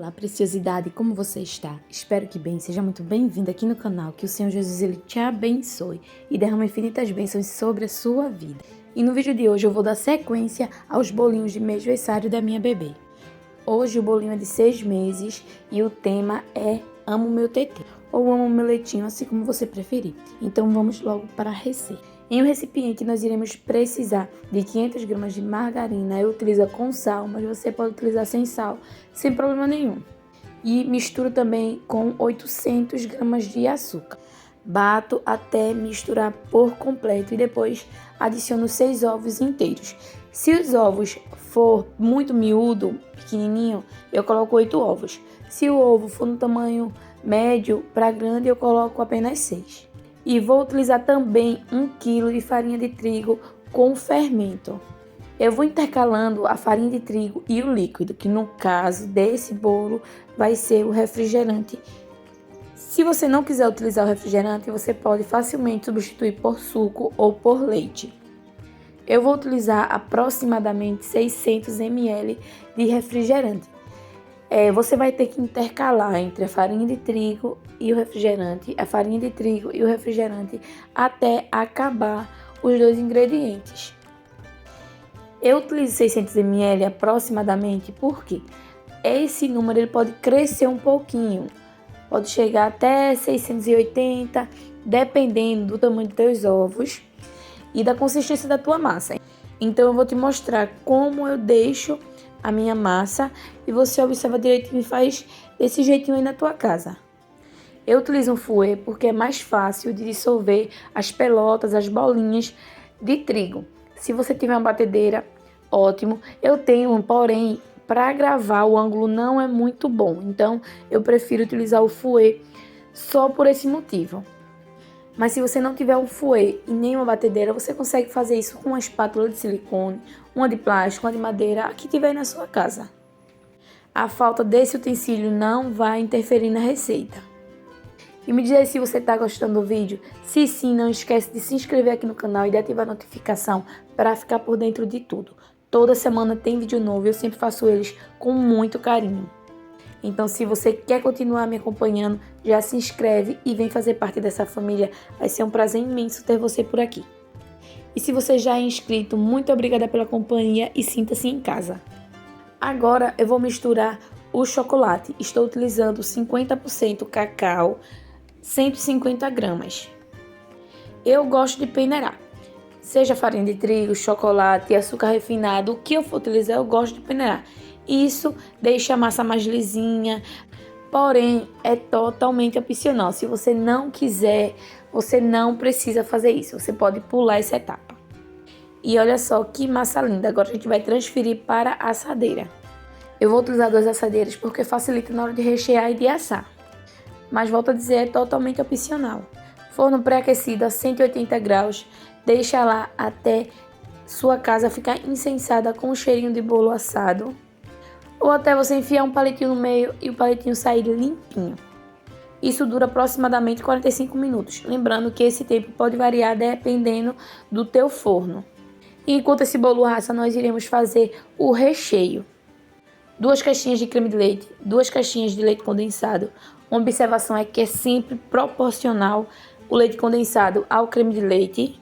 Olá, preciosidade, como você está? Espero que bem, seja muito bem-vindo aqui no canal, que o Senhor Jesus ele te abençoe e derrame infinitas bênçãos sobre a sua vida. E no vídeo de hoje eu vou dar sequência aos bolinhos de mêsversário da minha bebê. Hoje o bolinho é de 6 meses e o tema é Amo Meu Tetê, ou Amo Meu Leitinho, assim como você preferir. Então vamos logo para a receita. Em um recipiente nós iremos precisar de 500 gramas de margarina. Eu utilizo com sal, mas você pode utilizar sem sal, sem problema nenhum. E misturo também com 800 gramas de açúcar. Bato até misturar por completo e depois adiciono 6 ovos inteiros. Se os ovos for muito miúdo, pequenininho, eu coloco 8 ovos. Se o ovo for no tamanho médio para grande, eu coloco apenas 6. E vou utilizar também 1 kg de farinha de trigo com fermento. Eu vou intercalando a farinha de trigo e o líquido, que no caso desse bolo vai ser o refrigerante. Se você não quiser utilizar o refrigerante, você pode facilmente substituir por suco ou por leite. Eu vou utilizar aproximadamente 600 ml de refrigerante. Você vai ter que intercalar entre a farinha de trigo e o refrigerante, a farinha de trigo e o refrigerante até acabar os dois ingredientes. Eu utilizo 600 ml aproximadamente porque esse número ele pode crescer um pouquinho, pode chegar até 680, dependendo do tamanho dos teus ovos e da consistência da tua massa. Então eu vou te mostrar como eu deixo a minha massa e você observa direitinho e faz desse jeitinho aí na tua casa. Eu utilizo um fouet porque é mais fácil de dissolver as pelotas, as bolinhas de trigo. Se você tiver uma batedeira, ótimo. Eu tenho, porém, para gravar o ângulo não é muito bom. Então eu prefiro utilizar o fouet só por esse motivo. Mas se você não tiver um fouet e nem uma batedeira, você consegue fazer isso com uma espátula de silicone, uma de plástico, uma de madeira, a que tiver aí na sua casa. A falta desse utensílio não vai interferir na receita. E me diz aí se você está gostando do vídeo. Se sim, não esquece de se inscrever aqui no canal e de ativar a notificação para ficar por dentro de tudo. Toda semana tem vídeo novo e eu sempre faço eles com muito carinho. Então, se você quer continuar me acompanhando, já se inscreve e vem fazer parte dessa família. Vai ser um prazer imenso ter você por aqui. E se você já é inscrito, muito obrigada pela companhia e sinta-se em casa. Agora eu vou misturar o chocolate. Estou utilizando 50% cacau, 150 gramas. Eu gosto de peneirar. Seja farinha de trigo, chocolate, açúcar refinado, o que eu for utilizar, eu gosto de peneirar. Isso deixa a massa mais lisinha, porém é totalmente opcional. Se você não quiser, você não precisa fazer isso. Você pode pular essa etapa. E olha só que massa linda. Agora a gente vai transferir para a assadeira. Eu vou utilizar 2 assadeiras porque facilita na hora de rechear e de assar. Mas volto a dizer, é totalmente opcional. Forno pré-aquecido a 180 graus. Deixa lá até sua casa ficar incensada com o cheirinho de bolo assado. Ou até você enfiar um palitinho no meio e o palitinho sair limpinho. Isso dura aproximadamente 45 minutos. Lembrando que esse tempo pode variar dependendo do teu forno. E enquanto esse bolo assa, nós iremos fazer o recheio. 2 caixinhas de creme de leite, 2 caixinhas de leite condensado. Uma observação é que é sempre proporcional o leite condensado ao creme de leite.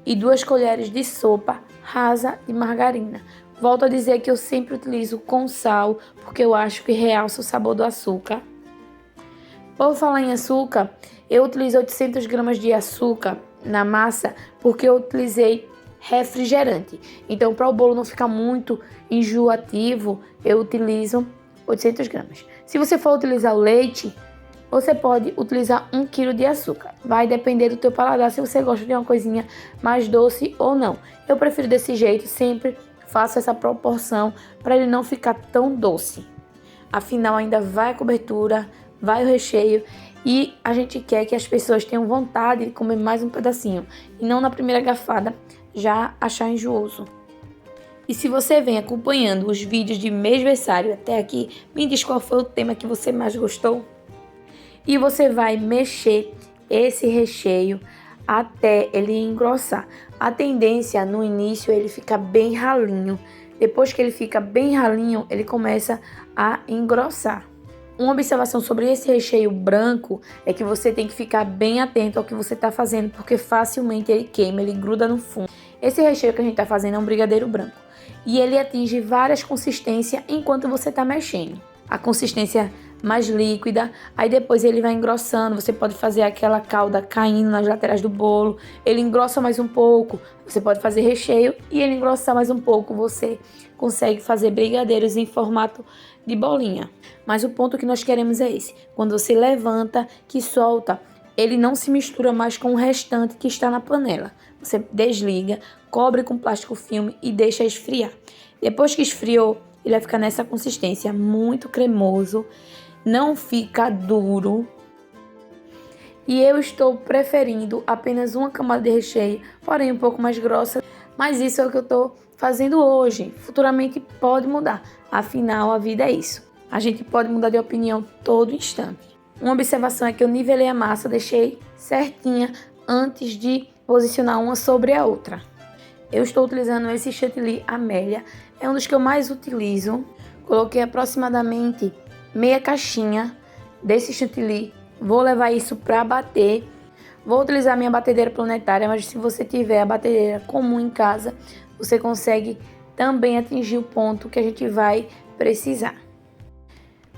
E 2 colheres de sopa rasa de margarina. Volto a dizer que eu sempre utilizo com sal, porque eu acho que realça o sabor do açúcar. Por falar em açúcar, eu utilizo 800 gramas de açúcar na massa, porque eu utilizei refrigerante. Então, para o bolo não ficar muito enjoativo, eu utilizo 800 gramas. Se você for utilizar o leite, você pode utilizar 1 kg de açúcar. Vai depender do teu paladar, se você gosta de uma coisinha mais doce ou não. Eu prefiro desse jeito, sempre faço essa proporção para ele não ficar tão doce. Afinal, ainda vai a cobertura, vai o recheio e a gente quer que as pessoas tenham vontade de comer mais um pedacinho e não na primeira garfada já achar enjooso. E se você vem acompanhando os vídeos de mêsversário até aqui, me diz qual foi o tema que você mais gostou. E você vai mexer esse recheio até ele engrossar. A tendência no início é ele ficar bem ralinho. Depois que ele fica bem ralinho, ele começa a engrossar. Uma observação sobre esse recheio branco é que você tem que ficar bem atento ao que você está fazendo, porque facilmente ele queima, ele gruda no fundo. Esse recheio que a gente está fazendo é um brigadeiro branco e ele atinge várias consistências enquanto você está mexendo. A consistência mais líquida, aí depois ele vai engrossando, você pode fazer aquela calda caindo nas laterais do bolo, ele engrossa mais um pouco, você pode fazer recheio e ele engrossar mais um pouco, você consegue fazer brigadeiros em formato de bolinha. Mas o ponto que nós queremos é esse, quando você levanta, que solta, ele não se mistura mais com o restante que está na panela. Você desliga, cobre com plástico filme e deixa esfriar. Depois que esfriou, ele vai ficar nessa consistência, muito cremoso, não fica duro. E eu estou preferindo apenas uma camada de recheio, porém um pouco mais grossa. Mas isso é o que eu estou fazendo hoje. Futuramente pode mudar. Afinal, a vida é isso. A gente pode mudar de opinião todo instante. Uma observação é que eu nivelei a massa, deixei certinha antes de posicionar uma sobre a outra. Eu estou utilizando esse chantilly Amélia, é um dos que eu mais utilizo. Coloquei aproximadamente meia caixinha desse chantilly. Vou levar isso para bater. Vou utilizar a minha batedeira planetária, mas se você tiver a batedeira comum em casa, você consegue também atingir o ponto que a gente vai precisar.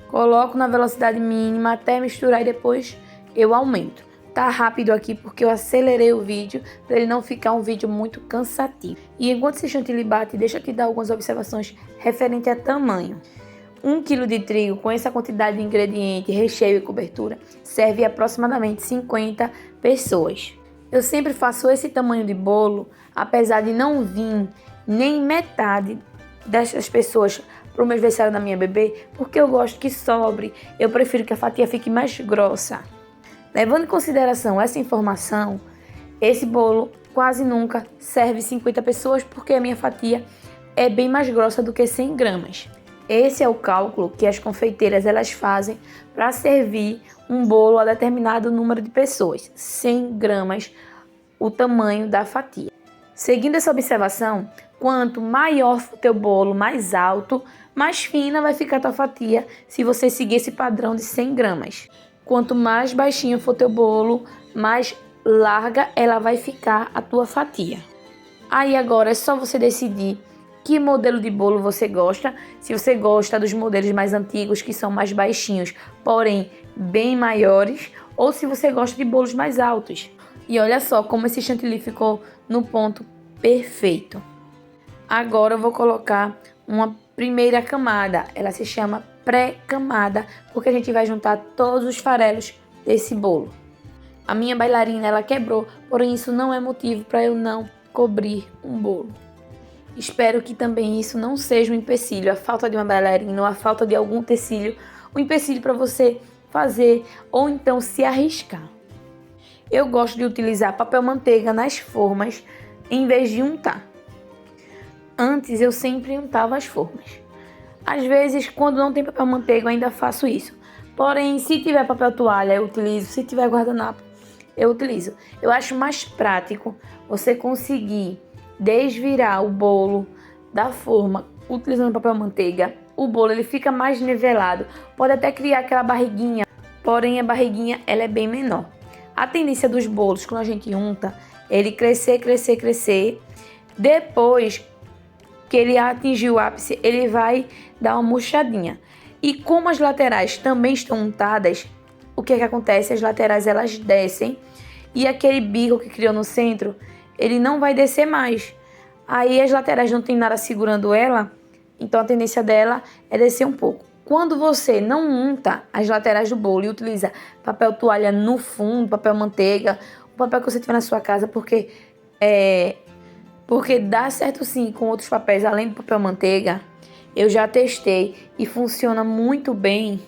Coloco na velocidade mínima até misturar e depois eu aumento. Tá rápido aqui porque eu acelerei o vídeo para ele não ficar um vídeo muito cansativo. E enquanto esse chantilly bate, deixa eu te dar algumas observações referente a tamanho. 1 kg de trigo com essa quantidade de ingrediente, recheio e cobertura serve aproximadamente 50 pessoas. Eu sempre faço esse tamanho de bolo, apesar de não vir nem metade dessas pessoas para o meu aniversário da minha bebê, porque eu gosto que sobre, eu prefiro que a fatia fique mais grossa. Levando em consideração essa informação, esse bolo quase nunca serve 50 pessoas, porque a minha fatia é bem mais grossa do que 100 gramas. Esse é o cálculo que as confeiteiras elas fazem para servir um bolo a determinado número de pessoas, 100 gramas o tamanho da fatia. Seguindo essa observação, quanto maior for o teu bolo, mais alto, mais fina vai ficar a tua fatia se você seguir esse padrão de 100 gramas. Quanto mais baixinho for teu bolo, mais larga ela vai ficar a tua fatia. Aí agora é só você decidir que modelo de bolo você gosta. Se você gosta dos modelos mais antigos, que são mais baixinhos, porém bem maiores, ou se você gosta de bolos mais altos. E olha só como esse chantilly ficou no ponto perfeito. Agora eu vou colocar uma primeira camada, ela se chama pré-camada, porque a gente vai juntar todos os farelos desse bolo. A minha bailarina ela quebrou, porém isso não é motivo para eu não cobrir um bolo. Espero que também isso não seja um empecilho, a falta de uma bailarina ou a falta de algum utensílio, um empecilho para você fazer ou então se arriscar. Eu gosto de utilizar papel manteiga nas formas em vez de untar. Antes eu sempre untava as formas. Às vezes, quando não tem papel manteiga, eu ainda faço isso. Porém, se tiver papel toalha, eu utilizo. Se tiver guardanapo, eu utilizo. Eu acho mais prático você conseguir desvirar o bolo da forma utilizando papel manteiga. O bolo ele fica mais nivelado. Pode até criar aquela barriguinha, porém a barriguinha ela é bem menor. A tendência dos bolos, quando a gente unta, ele crescer. Depois que ele atingir o ápice, ele vai dar uma murchadinha. E como as laterais também estão untadas, o que é que acontece? As laterais elas descem e aquele bico que criou no centro, ele não vai descer mais. Aí as laterais não tem nada segurando ela, então a tendência dela é descer um pouco. Quando você não unta as laterais do bolo e utiliza papel toalha no fundo, papel manteiga, o papel que você tiver na sua casa, porque dá certo sim com outros papéis além do papel manteiga. Eu já testei e funciona muito bem.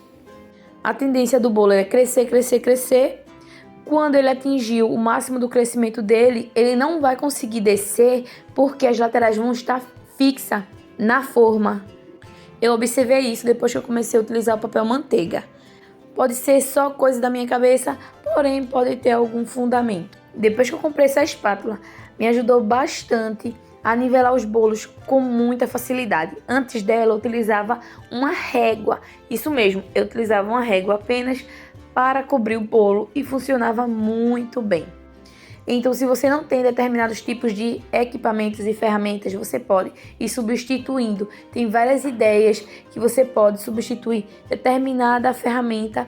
A tendência do bolo é crescer. Quando ele atingiu o máximo do crescimento dele, ele não vai conseguir descer porque as laterais vão estar fixas na forma. Eu observei isso depois que eu comecei a utilizar o papel manteiga. Pode ser só coisa da minha cabeça, porém pode ter algum fundamento. Depois que eu comprei essa espátula, me ajudou bastante a nivelar os bolos com muita facilidade. Antes dela, eu utilizava uma régua. Isso mesmo, eu utilizava uma régua apenas para cobrir o bolo e funcionava muito bem. Então, se você não tem determinados tipos de equipamentos e ferramentas, você pode ir substituindo. Tem várias ideias que você pode substituir determinada ferramenta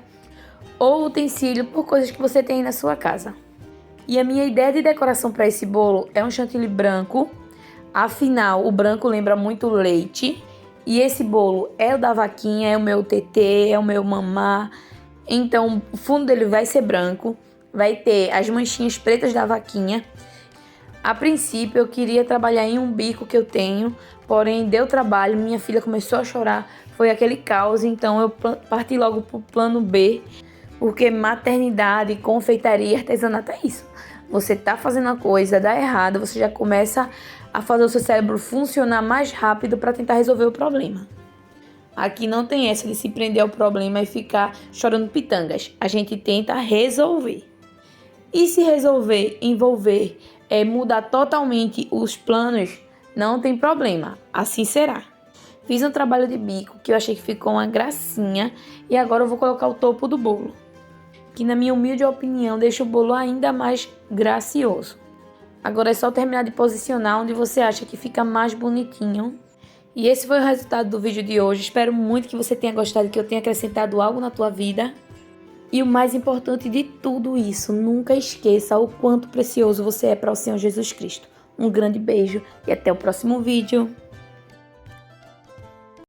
ou utensílio por coisas que você tem na sua casa. E a minha ideia de decoração para esse bolo é um chantilly branco. Afinal, o branco lembra muito leite. E esse bolo é o da vaquinha, é o meu TT, é o meu mamá. Então, o fundo dele vai ser branco. Vai ter as manchinhas pretas da vaquinha. A princípio, eu queria trabalhar em um bico que eu tenho, porém deu trabalho, minha filha começou a chorar, foi aquele caos, então eu parti logo pro plano B, porque maternidade, confeitaria e artesanato é isso. Você tá fazendo a coisa, dá errado, você já começa a fazer o seu cérebro funcionar mais rápido para tentar resolver o problema. Aqui não tem essa de se prender ao problema e ficar chorando pitangas. A gente tenta resolver. E se resolver envolver, mudar totalmente os planos, não tem problema, assim será. Fiz um trabalho de bico que eu achei que ficou uma gracinha e agora eu vou colocar o topo do bolo, que na minha humilde opinião deixa o bolo ainda mais gracioso. Agora é só terminar de posicionar onde você acha que fica mais bonitinho. E esse foi o resultado do vídeo de hoje. Espero muito que você tenha gostado, que eu tenha acrescentado algo na tua vida. E o mais importante de tudo isso, nunca esqueça o quanto precioso você é para o Senhor Jesus Cristo. Um grande beijo e até o próximo vídeo.